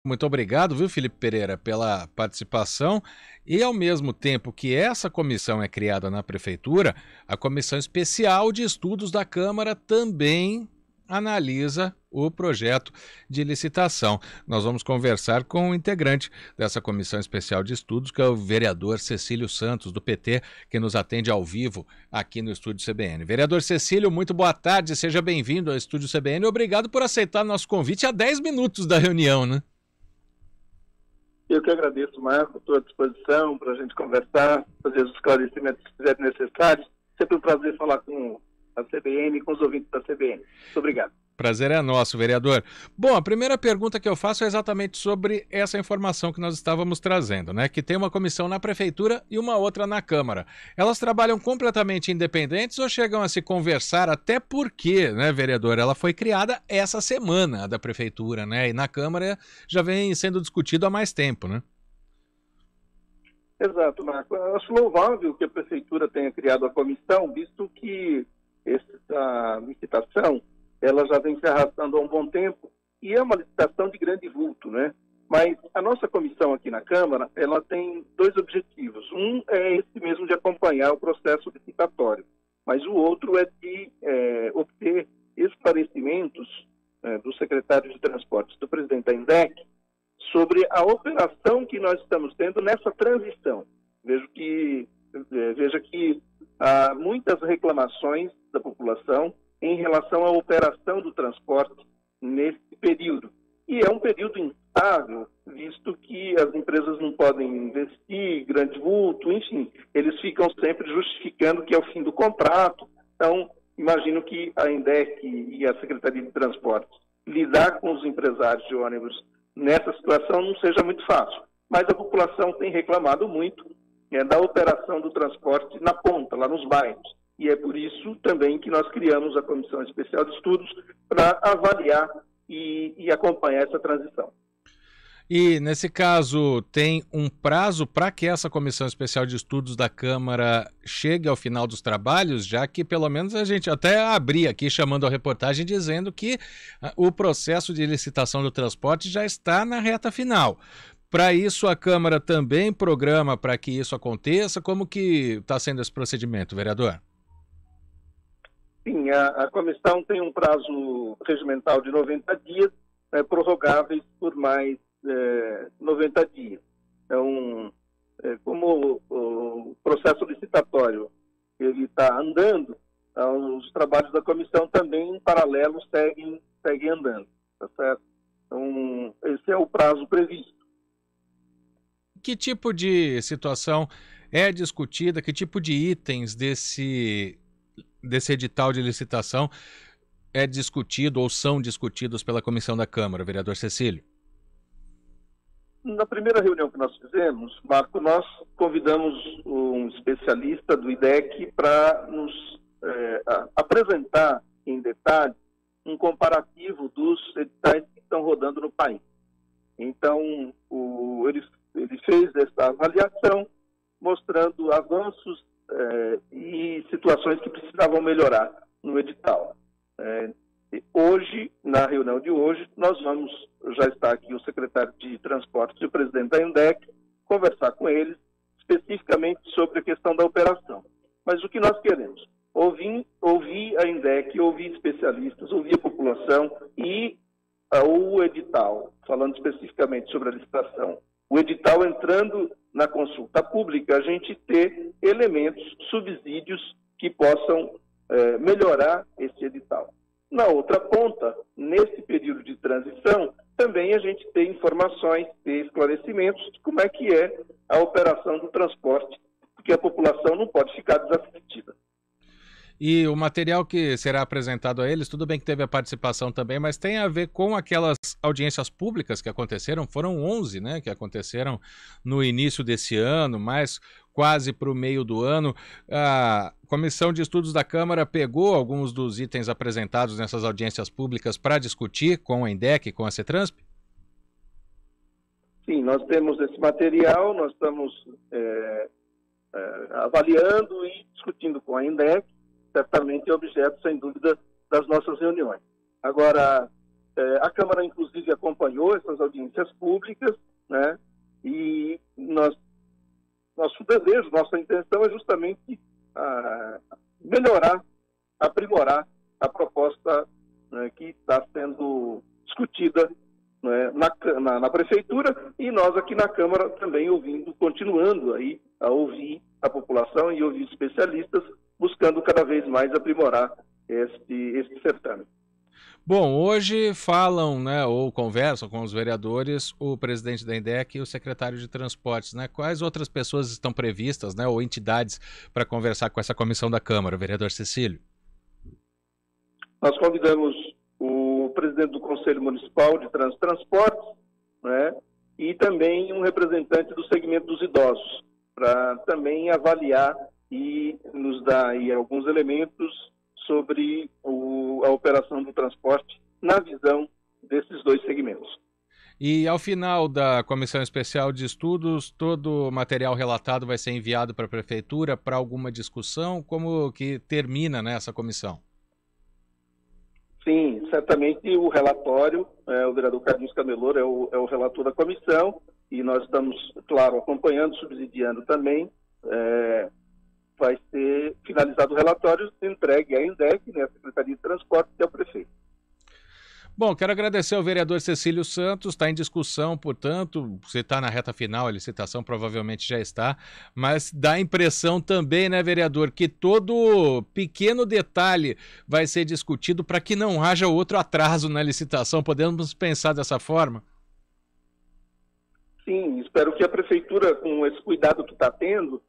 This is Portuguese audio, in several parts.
Muito obrigado, viu, Felipe Pereira, pela participação. E ao mesmo tempo que essa comissão é criada na Prefeitura, a Comissão Especial de Estudos da Câmara também analisa o projeto de licitação. Nós vamos conversar com o integrante dessa Comissão Especial de Estudos, que é o vereador Cecílio Santos, do PT, que nos atende ao vivo aqui no Estúdio CBN. Vereador Cecílio, muito boa tarde, seja bem-vindo ao Estúdio CBN. Obrigado por aceitar nosso convite há 10 minutos da reunião, né? Eu que agradeço, Marco, estou à disposição para a gente conversar, fazer os esclarecimentos que fizerem necessários. Sempre um prazer falar com a CBN e com os ouvintes da CBN. Muito obrigado. Prazer é nosso, vereador. Bom, a primeira pergunta que eu faço é exatamente sobre essa informação que nós estávamos trazendo, né? Que tem uma comissão na Prefeitura e uma outra na Câmara. Elas trabalham completamente independentes ou chegam a se conversar, até porque, né, vereador, ela foi criada essa semana, a da Prefeitura, né? E na Câmara já vem sendo discutido há mais tempo, né? Exato, Marco. Eu acho louvável que a Prefeitura tenha criado a comissão, visto que essa licitação ela já vem se arrastando há um bom tempo e é uma licitação de grande vulto, né? Mas a nossa comissão aqui na Câmara, ela tem dois objetivos. Um é esse mesmo de acompanhar o processo licitatório, mas o outro é de obter esclarecimentos do secretário de Transportes, do presidente da INDEC, sobre a operação que nós estamos tendo nessa transição. Veja que há muitas reclamações da população em relação à operação do transporte nesse período. E é um período instável, visto que as empresas não podem investir, grande vulto, enfim, eles ficam sempre justificando que é o fim do contrato. Então, imagino que a INDEC e a Secretaria de Transportes lidar com os empresários de ônibus nessa situação não seja muito fácil. Mas a população tem reclamado muito da operação do transporte na ponta, lá nos bairros. E é por isso também que nós criamos a Comissão Especial de Estudos para avaliar e acompanhar essa transição. E, nesse caso, tem um prazo para que essa Comissão Especial de Estudos da Câmara chegue ao final dos trabalhos, já que, pelo menos, a gente até abri aqui chamando a reportagem dizendo que o processo de licitação do transporte já está na reta final. Para isso, a Câmara também programa para que isso aconteça? Como que está sendo esse procedimento, vereador? Sim, a comissão tem um prazo regimental de 90 dias, prorrogáveis por mais 90 dias. Então, como o processo licitatório ele está andando, os trabalhos da comissão também, em paralelo, seguem andando. Tá certo? Então, esse é o prazo previsto. Que tipo de situação é discutida? Que tipo de itens desse edital de licitação é discutido ou são discutidos pela comissão da Câmara, vereador Cecílio? Na primeira reunião que nós fizemos, Marco, nós convidamos um especialista do IDEC para nos apresentar em detalhe um comparativo dos editais que estão rodando no país. Então, ele fez essa avaliação mostrando avanços e situações que precisavam melhorar no edital. Hoje, na reunião de hoje, já está aqui o secretário de Transportes e o presidente da INDEC, conversar com eles especificamente sobre a questão da operação. Mas o que nós queremos? Ouvir a INDEC, ouvir especialistas, ouvir a população e o edital, falando especificamente sobre a licitação. O edital entrando na consulta pública, a gente ter elementos, subsídios que possam melhorar esse edital. Na outra ponta, nesse período de transição, também a gente tem informações, tem esclarecimentos de como é que é a operação do transporte, porque a população não pode ficar desassistida. E o material que será apresentado a eles, tudo bem que teve a participação também, mas tem a ver com aquelas audiências públicas que aconteceram, foram 11, né, que aconteceram no início desse ano, mais quase para o meio do ano. A Comissão de Estudos da Câmara pegou alguns dos itens apresentados nessas audiências públicas para discutir com a INDEC, com a CETRANSP? Sim, nós temos esse material, nós estamos avaliando e discutindo com a INDEC, certamente é objeto, sem dúvida, das nossas reuniões. Agora, A Câmara, inclusive, acompanhou essas audiências públicas, né? E nosso desejo, nossa intenção é justamente melhorar, aprimorar a proposta, né, que está sendo discutida, né, na Prefeitura, e nós aqui na Câmara também continuando aí a ouvir a população e ouvir especialistas, buscando cada vez mais aprimorar este certame. Bom, hoje falam, né, ou conversam com os vereadores, o presidente da INDEC e o secretário de Transportes, né? Quais outras pessoas estão previstas, né, ou entidades para conversar com essa comissão da Câmara, vereador Cecílio? Nós convidamos o presidente do Conselho Municipal de Transportes, né, e também um representante do segmento dos idosos, para também avaliar e nos dar aí alguns elementos sobre a operação do transporte na visão desses dois segmentos. E ao final da Comissão Especial de Estudos, todo o material relatado vai ser enviado para a Prefeitura para alguma discussão? Como que termina, né, essa comissão? Sim, certamente o relatório, o vereador Carlinhos Camelor é o relator da comissão, e nós estamos, claro, acompanhando, subsidiando também. Vai ser finalizado o relatório, entregue à INDEC, né, à Secretaria de Transporte, e ao prefeito. Bom, quero agradecer ao vereador Cecílio Santos, está em discussão, portanto, se está na reta final, a licitação provavelmente já está, mas dá a impressão também, né, vereador, que todo pequeno detalhe vai ser discutido para que não haja outro atraso na licitação. Podemos pensar dessa forma? Sim, espero que a Prefeitura, com esse cuidado que está tendo,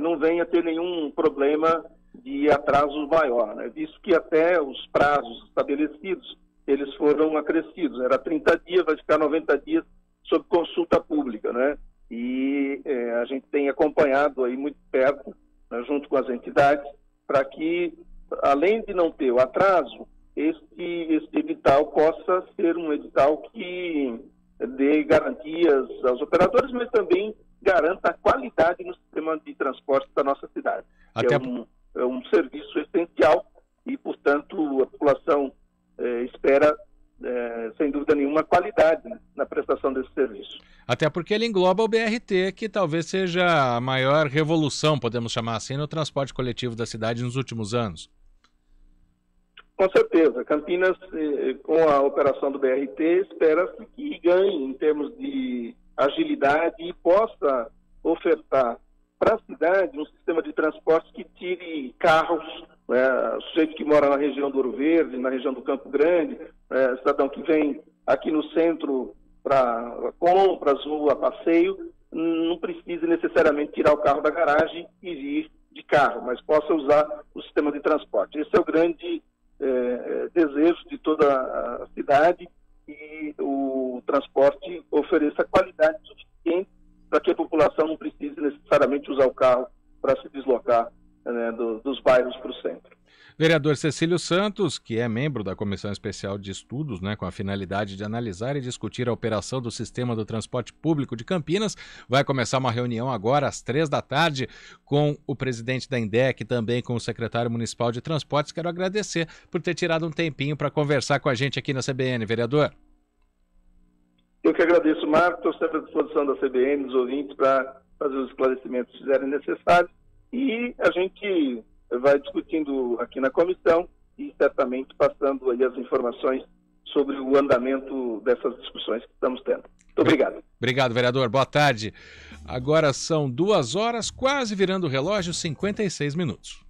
não venha ter nenhum problema de atraso maior, né? Visto que até os prazos estabelecidos, eles foram acrescidos. Era 30 dias, vai ficar 90 dias sob consulta pública, né? E a gente tem acompanhado aí muito perto, né, junto com as entidades, para que, além de não ter o atraso, este edital possa ser um edital que dê garantias aos operadores, mas também garanta a qualidade no sistema de transporte da nossa cidade. É um serviço essencial e, portanto, a população espera, sem dúvida nenhuma, qualidade na prestação desse serviço. Até porque ele engloba o BRT, que talvez seja a maior revolução, podemos chamar assim, no transporte coletivo da cidade nos últimos anos. Com certeza. Campinas, com a operação do BRT, espera-se que ganhe em termos de agilidade e possa ofertar para a cidade um sistema de transporte que tire carros, o sujeito que mora na região do Ouro Verde, na região do Campo Grande, cidadão que vem aqui no centro para compras ou a passeio, não precise necessariamente tirar o carro da garagem e vir de carro, mas possa usar o sistema de transporte. Esse é o grande desejo de toda a cidade, e o transporte ofereça qualidade suficiente para que a população não precise necessariamente usar o carro para se deslocar, né, dos bairros para o centro. Vereador Cecílio Santos, que é membro da Comissão Especial de Estudos, né, com a finalidade de analisar e discutir a operação do sistema do transporte público de Campinas, vai começar uma reunião agora às 15h com o presidente da INDEC e também com o secretário municipal de transportes. Quero agradecer por ter tirado um tempinho para conversar com a gente aqui na CBN, vereador. Eu que agradeço, Marcos. Estou sempre à disposição da CBN, dos ouvintes, para fazer os esclarecimentos que fizerem necessários. E a gente vai discutindo aqui na comissão e certamente passando aí as informações sobre o andamento dessas discussões que estamos tendo. Muito obrigado. Obrigado, vereador. Boa tarde. Agora são 2 horas, quase virando o relógio, 56 minutos.